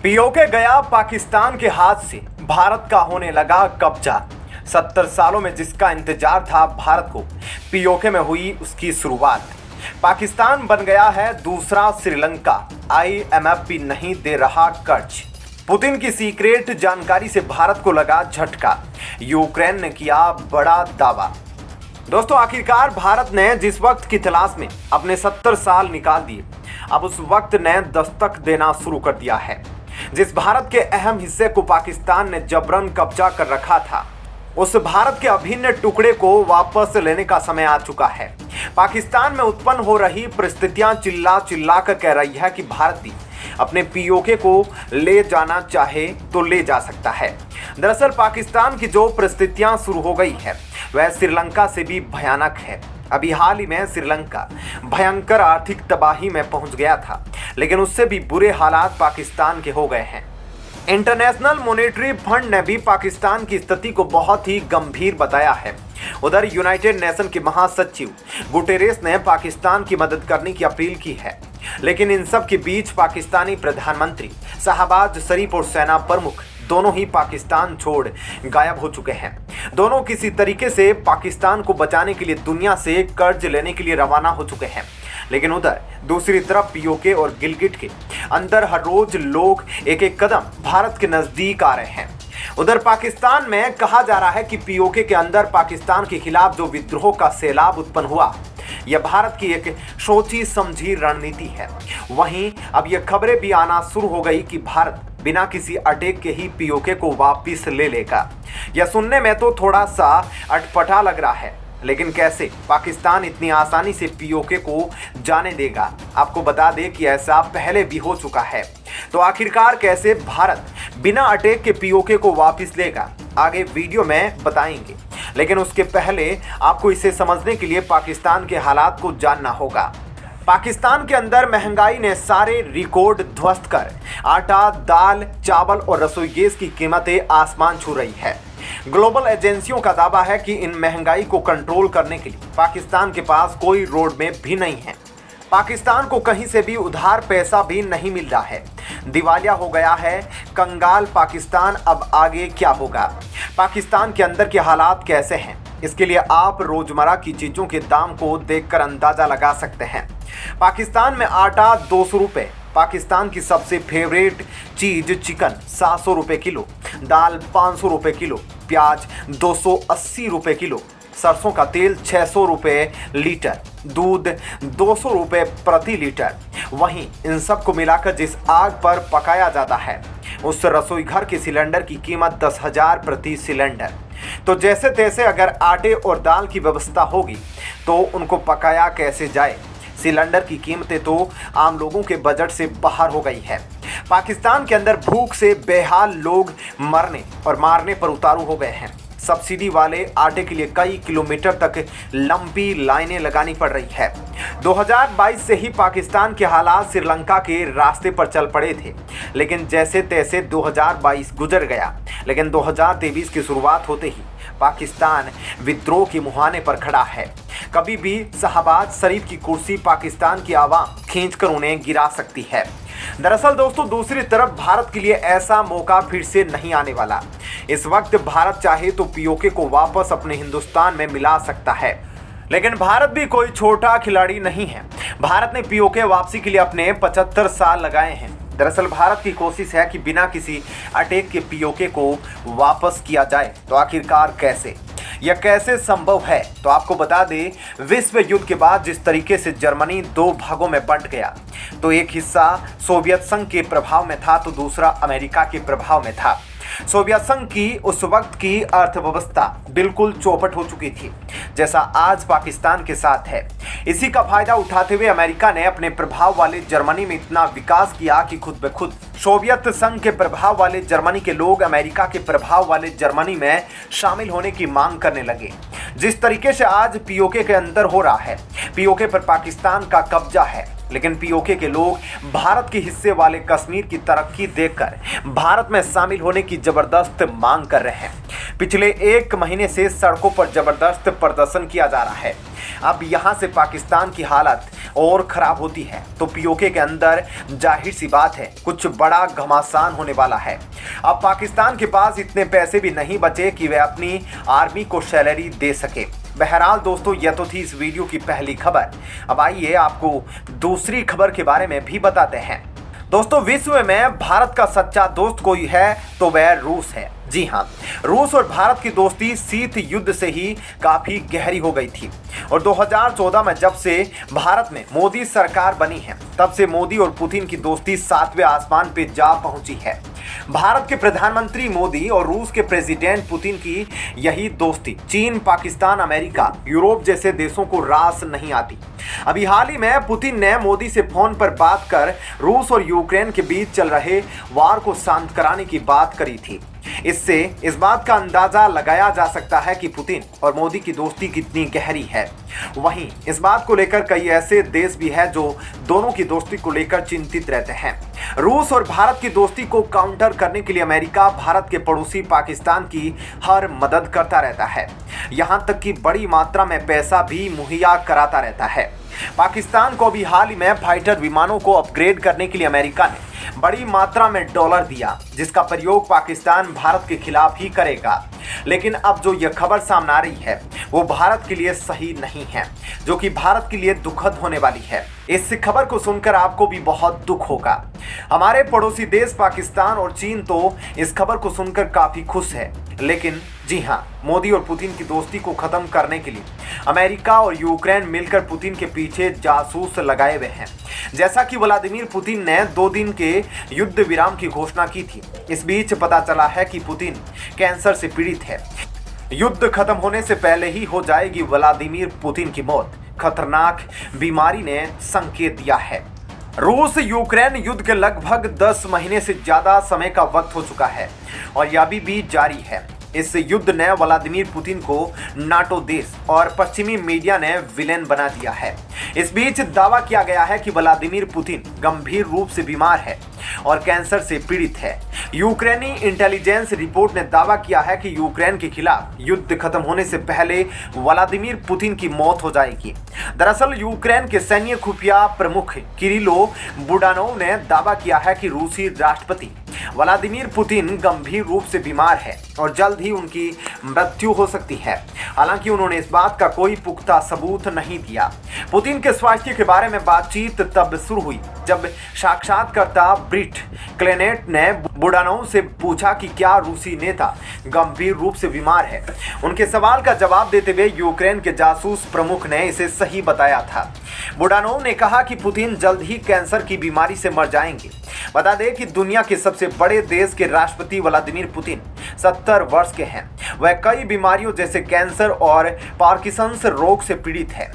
PoK गया पाकिस्तान के हाथ से, भारत का होने लगा कब्जा। 70 सालों में जिसका इंतजार था भारत को, पीओके में हुई उसकी शुरुआत। पाकिस्तान बन गया है दूसरा श्रीलंका। आईएमएफ भी नहीं दे रहा कर्ज। पुतिन की सीक्रेट जानकारी से भारत को लगा झटका। यूक्रेन ने किया बड़ा दावा। दोस्तों, आखिरकार भारत ने जिस वक्त की तलाश में अपने 70 साल निकाल दिए, अब उस वक्त ने दस्तक देना शुरू कर दिया है। जिस भारत के अहम हिस्से को पाकिस्तान ने जबरन कब्जा कर रखा था, उस भारत के अभिन्न टुकड़े को वापस लेने का समय आ चुका है। पाकिस्तान में उत्पन्न हो रही परिस्थितियां चिल्ला चिल्ला कर कह रही है कि भारत भी अपने पीओके को ले जाना चाहे तो ले जा सकता है। दरअसल पाकिस्तान की जो परिस्थितियां शुरू हो गई है, वह श्रीलंका से भी भयानक है। अभी हाल ही में श्रीलंका भयंकर आर्थिक तबाही में पहुंच गया था, लेकिन उससे भी बुरे हालात पाकिस्तान के हो गए हैं। इंटरनेशनल मॉनेटरी फंड ने भी पाकिस्तान की स्थिति को बहुत ही गंभीर बताया है। उधर यूनाइटेड नेशन के महासचिव गुटेरेस ने पाकिस्तान की मदद करने की अपील की है, लेकिन इन सब के बीच पाकिस्तानी प्रधानमंत्री शहबाज शरीफ और सेना प्रमुख दोनों ही पाकिस्तान छोड़ गायब हो चुके हैं। दोनों किसी तरीके से पाकिस्तान को बचाने के लिए दुनिया से कर्ज लेने के लिए रवाना हो चुके हैं। लेकिन उधर दूसरी तरफ पीओके और गिलगिट के अंदर हर रोज लोग एक एक कदम भारत के नजदीक आ रहे हैं। उधर पाकिस्तान में कहा जा रहा है कि पीओके के अंदर पाकिस्तान के खिलाफ जो विद्रोह का सैलाब उत्पन्न हुआ, यह भारत की एक सोची समझी रणनीति है। वहीं अब यह खबरें भी आना शुरू हो गई कि भारत बिना किसी अटैक के ही पीओके को वापस ले लेगा। यह सुनने में तो थोड़ा सा अटपटा लग रहा है, लेकिन कैसे पाकिस्तान इतनी आसानी से पीओके को जाने देगा? आपको बता दें कि ऐसा पहले भी हो चुका है। तो आखिरकार कैसे भारत बिना अटैक के पीओके को वापस लेगा, आगे वीडियो में बताएंगे। लेकिन उसके पहले आपको इसे समझने के लिए पाकिस्तान के हालात को जानना होगा। पाकिस्तान के अंदर महंगाई ने सारे रिकॉर्ड ध्वस्त कर आटा, दाल, चावल और रसोई गैस की कीमतें आसमान छू रही है। ग्लोबल एजेंसियों का दावा है कि इन महंगाई को कंट्रोल करने के लिए पाकिस्तान के पास कोई रोड मैप भी नहीं है। पाकिस्तान को कहीं से भी उधार पैसा भी नहीं मिल रहा है। दिवालिया हो गया है कंगाल पाकिस्तान। अब आगे क्या होगा? पाकिस्तान के अंदर के हालात कैसे हैं? इसके लिए आप रोजमर्रा की चीजों के दाम को देखकर अंदाजा लगा सकते हैं। पाकिस्तान में आटा 200 रुपये, पाकिस्तान की सबसे फेवरेट चीज चिकन 700 रुपये किलो, दाल 500 रुपये किलो, प्याज 280 रुपये किलो, सरसों का तेल 600 रुपये लीटर, दूध 200 रुपये प्रति लीटर। वहीं इन सब को मिलाकर जिस आग पर पकाया जाता है, उस रसोई घर के सिलेंडर की कीमत 10,000 प्रति सिलेंडर। तो जैसे तैसे अगर आटे और दाल की व्यवस्था होगी तो उनको पकाया कैसे जाए? सिलेंडर की कीमतें तो आम लोगों के बजट से बाहर हो गई है। पाकिस्तान के अंदर भूख से बेहाल लोग मरने और मारने पर उतारू हो गए हैं। सब्सिडी वाले आटे के लिए कई किलोमीटर तक लंबी लाइनें लगानी पड़ रही है। 2022 से ही पाकिस्तान के हालात श्रीलंका के रास्ते पर चल पड़े थे, लेकिन जैसे तैसे 2022 गुजर गया। लेकिन 2023 की शुरुआत होते ही पाकिस्तान विद्रोह के मुहाने पर खड़ा है। कभी भी शहबाज शरीफ की कुर्सी पाकिस्तान की आवाम खींचकर उन्हें गिरा सकती है। दरअसल दोस्तों, दूसरी तरफ भारत के लिए ऐसा मौका फिर से नहीं आने वाला। इस वक्त भारत चाहे तो पीओके को वापस अपने हिंदुस्तान में मिला सकता है, लेकिन भारत भी कोई छोटा खिलाड़ी नहीं है। भारत ने पीओके वापसी के लिए अपने 75 साल लगाए हैं। दरअसल भारत की कोशिश है कि बिना किसी अटैक के पीओके को वापस किया जाए। तो आखिरकार कैसे, यह कैसे संभव है? तो आपको बता दें, विश्व युद्ध के बाद जिस तरीके से जर्मनी 2 भागों में बंट गया, तो एक हिस्सा सोवियत संघ के प्रभाव में था तो दूसरा अमेरिका के प्रभाव में था। सोवियत संघ की उस वक्त की अर्थव्यवस्था बिल्कुल चौपट हो चुकी थी, जैसा आज पाकिस्तान के साथ है। इसी का फायदा उठाते हुए अमेरिका ने अपने प्रभाव वाले जर्मनी में इतना विकास किया कि खुद ब खुद सोवियत संघ के प्रभाव वाले जर्मनी के लोग अमेरिका के प्रभाव वाले जर्मनी में शामिल होने की मांग करने लगे। जिस तरीके से आज पीओके के अंदर हो रहा है, पीओके पर पाकिस्तान का कब्जा है, लेकिन पीओके के लोग भारत के हिस्से वाले कश्मीर की तरक्की देखकर भारत में शामिल होने की जबरदस्त मांग कर रहे हैं। पिछले 1 महीने से सड़कों पर जबरदस्त प्रदर्शन किया जा रहा है। अब यहां से पाकिस्तान की हालत और खराब होती है तो पीओके के अंदर जाहिर सी बात है कुछ बड़ा घमासान होने वाला है। अब पाकिस्तान के पास इतने पैसे भी नहीं बचे कि वे अपनी आर्मी को सैलरी दे सके। बहरहाल दोस्तों, यह तो थी इस वीडियो की पहली खबर। अब आइए आपको दूसरी खबर के बारे में भी बताते हैं। दोस्तों, विश्व में भारत का सच्चा दोस्त कोई है तो वह रूस है। जी हाँ, रूस और भारत की दोस्ती शीत युद्ध से ही काफी गहरी हो गई थी और 2014 में जब से भारत में मोदी सरकार बनी है तब से मोदी और पुतिन की दोस्ती 7वें आसमान पे जा पहुंची है। भारत के प्रधानमंत्री मोदी और रूस के प्रेसिडेंट पुतिन की यही दोस्ती चीन, पाकिस्तान, अमेरिका, यूरोप जैसे देशों को रास नहीं आती। अभी हाल ही में पुतिन ने मोदी से फोन पर बात कर रूस और यूक्रेन के बीच चल रहे वार को शांत कराने की बात करी थी। इससे इस बात का अंदाजा लगाया जा सकता है कि पुतिन और मोदी की दोस्ती कितनी गहरी है। वहीं इस बात को लेकर कई ऐसे देश भी हैं जो दोनों की दोस्ती को लेकर चिंतित रहते हैं। रूस और भारत की दोस्ती को काउंटर करने के लिए अमेरिका भारत के पड़ोसी पाकिस्तान की हर मदद करता रहता है, यहां तक कि बड़ी मात्रा में पैसा भी मुहैया कराता रहता है। पाकिस्तान को भी हाल ही में फाइटर विमानों को अपग्रेड करने के लिए अमेरिका ने बड़ी मात्रा में डॉलर दिया, जिसका प्रयोग पाकिस्तान भारत के खिलाफ ही करेगा। लेकिन अब जो यह खबर सामने आ रही है वो भारत के लिए सही नहीं है, जो कि भारत के लिए दुखद होने वाली है। इस खबर को सुनकर आपको भी बहुत दुख होगा। हमारे पड़ोसी देश पाकिस्तान और चीन तो इस खबर को सुनकर काफी खुश है, लेकिन जी हाँ, मोदी और पुतिन की दोस्ती को खत्म करने के लिए अमेरिका और यूक्रेन मिलकर पुतिन के पीछे जासूस लगाए हुए हैं। जैसा कि व्लादिमीर पुतिन ने 2 दिन के युद्ध विराम की घोषणा की थी। इस बीच पता चला है कि पुतिन कैंसर से पीड़ित है। युद्ध खत्म होने से पहले ही हो जाएगी व्लादिमीर पुतिन की मौत, खतरनाक बीमारी ने संकेत दिया है। रूस यूक्रेन युद्ध के लगभग 10 महीने से ज्यादा समय का वक्त हो चुका है और यह अभी भी जारी है। इस युद्ध ने व्लादिमीर पुतिन को नाटो देश और पश्चिमी मीडिया ने विलेन बना दिया है। इस बीच दावा किया गया है कि व्लादिमीर पुतिन गंभीर रूप से बीमार है और कैंसर से पीड़ित है। यूक्रेनी इंटेलिजेंस रिपोर्ट ने दावा किया है कि यूक्रेन के खिलाफ युद्ध खत्म होने से पहले व्लादिमीर पुतिन की मौत हो जाएगी। दरअसल यूक्रेन के सैन्य खुफिया प्रमुख किरिलो बुडानोव ने दावा किया है कि रूसी राष्ट्रपति व्लादिमीर पुतिन गंभीर रूप से बीमार है और जल्द ही उनकी मृत्यु हो सकती है। हालांकि उन्होंने इस बात का कोई पुख्ता सबूत नहीं दिया। पुतिन के स्वास्थ्य के बारे में बातचीत तब शुरू हुई जब साक्षात्कारकर्ता ब्रिट क्लेनेट ने बुडानोव से पूछा कि क्या रूसी नेता गंभीर रूप से बीमार है। उनके सवाल का जवाब देते हुए यूक्रेन के जासूस प्रमुख ने इसे सही बताया था। बुडानोव ने कहा कि पुतिन जल्द ही कैंसर की बीमारी से मर जाएंगे। बता दें कि दुनिया के सबसे बड़े देश के राष्ट्रपति व्लादिमीर पुतिन 70 वर्ष के हैं। वह कई बीमारियों जैसे कैंसर और पार्किंसंस रोग से पीड़ित है।